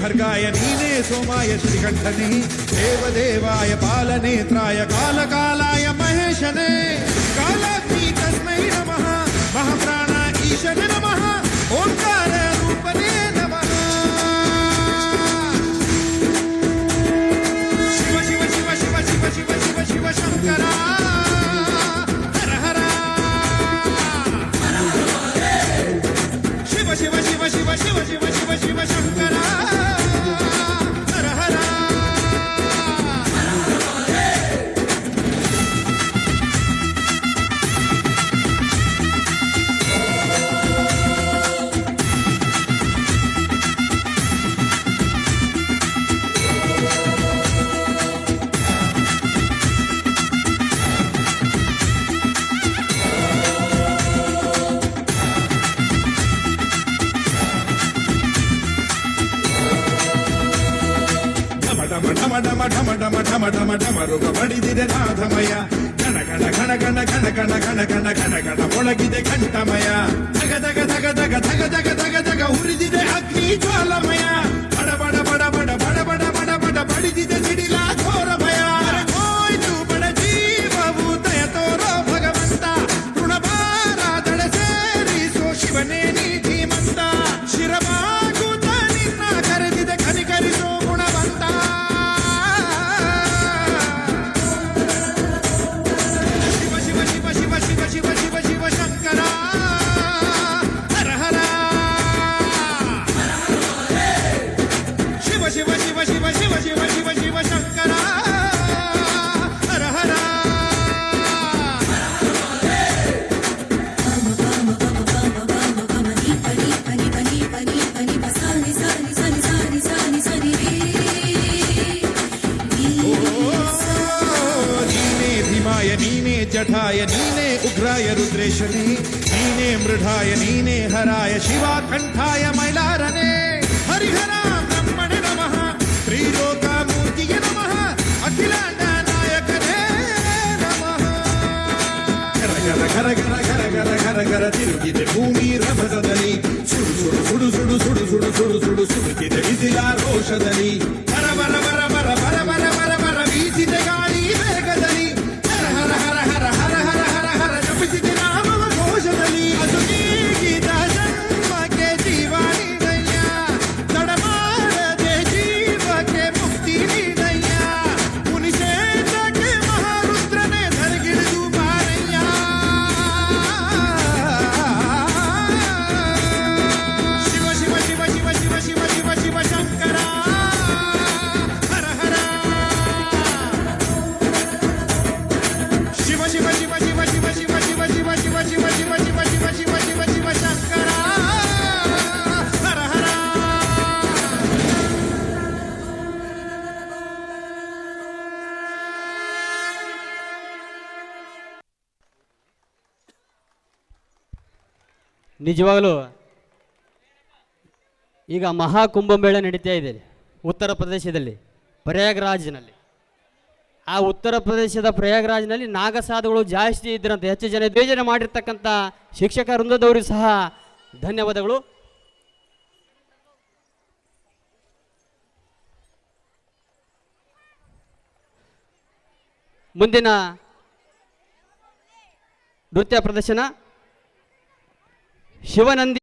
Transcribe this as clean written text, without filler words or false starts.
ಖರ್ಗಾಯ ನೀನೇ ಸೋಮಾಯ ಶ್ರೀಕಂಠನೇ ದೇವದೇವಾಯ ಪಾಲನೇತ್ರಾಯ ಕಾಲಕಾಲಾಯ ಮಹೇಶನೇ ಕಾಲಾಗ್ನಿ ತಸ್ಮೈ ನಮಃ ಮಹಾಪ್ರಾಣ ಈಶನೇ ನಮಃ ಓಂಕಾರ ರೂಪನೇ ನಮಃ ಶಿವ ಶಿವ ಶಿವ ಶಿವ ಶಿವ ಶಿವ ಶಿವ ಶಿವ ಶಂಕರ ಹರ ಹರ ಶಿವ ಶಿವ ಶಿವ ಶಿವ ಶಿವ ಶಿವ ಶಿವ ಶಿವ ಶಂಕರ ಹರ ಹರ ಢಮರುಗ ಬಡಿದಿದೆ ನಾಥಮಯ ಗಣ ಗಣ ಗಣ ಗಣ ಗಣ ಗಣ ಗಣ ಗಣ ಗಣ ಗಣ ಒಳಗಿದೆ ಕಂಠಮಯ ಧಗ ಧಗ ಧಗ ಧಗ ಧಗ ಧಗ ಧಗ ಧಗ ಉರಿದಿದೆ ಅಗ್ನಿ ಜ್ವಾಲಮಯ ಬಡ ಬಡ ಬಡ ಬಡ ಬಡ ಬಡ ಬಡ ಬಡ ಬಡಿದಿದೆ ಸಿಡಿಲ ಘೋರಮಯ ಹೋಯ್ತು ಬಡ ಜೀವವು ದಯ ತೋರೋ ಭಗವಂತ ಋಣಭಾರ ದಳ ಸೇರಿಸೋ ಶಿವನೇ ನೀ ಧೀಮಂತ ಶಿರಬಾಗುತ್ತ ನಿನ್ನ ಕರೆದಿದೆ ಕನಿಕರಿಸೋ ಗುಣವಂತ ಶಿವ ಶಿವ ಶಿವ ಶಂಕರ ಹರ ಹರ ಶಿವ ಶಿವ ಶಿವ ಶಿವ ಶಿವ ಶಿವ ಶಿವ ಶಿವ ಶಂಕರ ಹರ ಹರ ನೀನೇ ಭೀಮಾಯ ನೀನೇ ಜಠಾಯ ನೀನೇ ಉಗ್ರಾಯ ರುದ್ರೇಶನೇ ನೀನೇ ಮೃಢಾಯ ನೀನೇ ಹರಾಯ ಶಿವಾಕಂಠಾಯ ಮೈಲಾರನೇ ಹರಿಹರ ಬ್ರಹ್ಮಣೆ ನಮಃ ತ್ರಿಲೋಕಮೂರ್ತಿಗೆ ನಮಃ ಅಖಿಲಾಂಡ ನಾಯಕನೇ ನಮಃ ಗರ ಗರ ಗರ ಗರ ಗರ ಗರ ಗರ ಗರ ತಿರುಗಿದೆ ಭೂಮಿ ರಭಸದಲ್ಲಿ ಸುಡು ಸುಡು ಸುಡು ಸುಡು ಸುಡು ಸುಡು ಸುಡು ಸುಡು ಸುಡುತ್ತಿದೆ ಬಿಸಿಲ ರೋಷದಲ್ಲಿ ಬರ ಬರ ಬರ ಬರ ಬರ ಬರ ಬರ ಬರ ಬೀಸಿದೆ ಗಾಳಿ ವೇಗದಲ್ಲಿ ಹರ ಹರ ಹರ ಹರ ಹರ ಹರ ಹರ ಹರ ಜಪಿಸಿದೆ ನಾಮವ ಘೋಷದಲ್ಲಿ ಅದು ನೀಗಿದ ಜನ್ಮಕ್ಕೆ ಜೀವ ನೀಡಯ್ಯ ತಡ ಮಾಡದೆ ಜೀವಕ್ಕೆ ಮುಕ್ತಿ ನೀಡಯ್ಯ ಮುನಿಷೇತ್ರಕ್ಕೆ ಮಹಾರುದ್ರನೇ ಧರಿಗಿಳಿದು ಬಾರಯ್ಯ ಶಿವ ಶಿವ ಶಿವ ಶಿವ ಶಿವ ಶಿವ ಶಿವ ಶಿವ ಶಂಕರ ಹರ ಹರ ಶಿವ ಶಿವ ಶಿವ ಶಿವ ಶಿವ ಶಿವ ಶಿವ ಶಿವ ಶಿವ ಶಿವ ಶಿವ ಶಿವ ಶಿವ ಶಿವ ಶಿವ ಶಿವ ಶಂಕರ ಹರ ಹರ ನಿಜವಾಗಲೂ ಈಗ ಮಹಾಕುಂಭಮೇಳ ನಡೀತಾ ಇದೆ ಉತ್ತರ ಪ್ರದೇಶದಲ್ಲಿ ಪ್ರಯಾಗ್ರಾಜ್ನಲ್ಲಿ. ಆ ಉತ್ತರ ಪ್ರದೇಶದ ಪ್ರಯಾಗ್ರಾಜ್ನಲ್ಲಿ ನಾಗಸಾಧುಗಳು ಜಾಸ್ತಿ ಇದ್ದರಂತೆ, ಹೆಚ್ಚು ಜನ ಯೋಜನೆ ಮಾಡಿರ್ತಕ್ಕಂಥ ಶಿಕ್ಷಕ ವೃಂದದವರು ಸಹ ಧನ್ಯವಾದಗಳು. ಮುಂದಿನ ನೃತ್ಯ ಪ್ರದರ್ಶನ ಶಿವನಂದಿ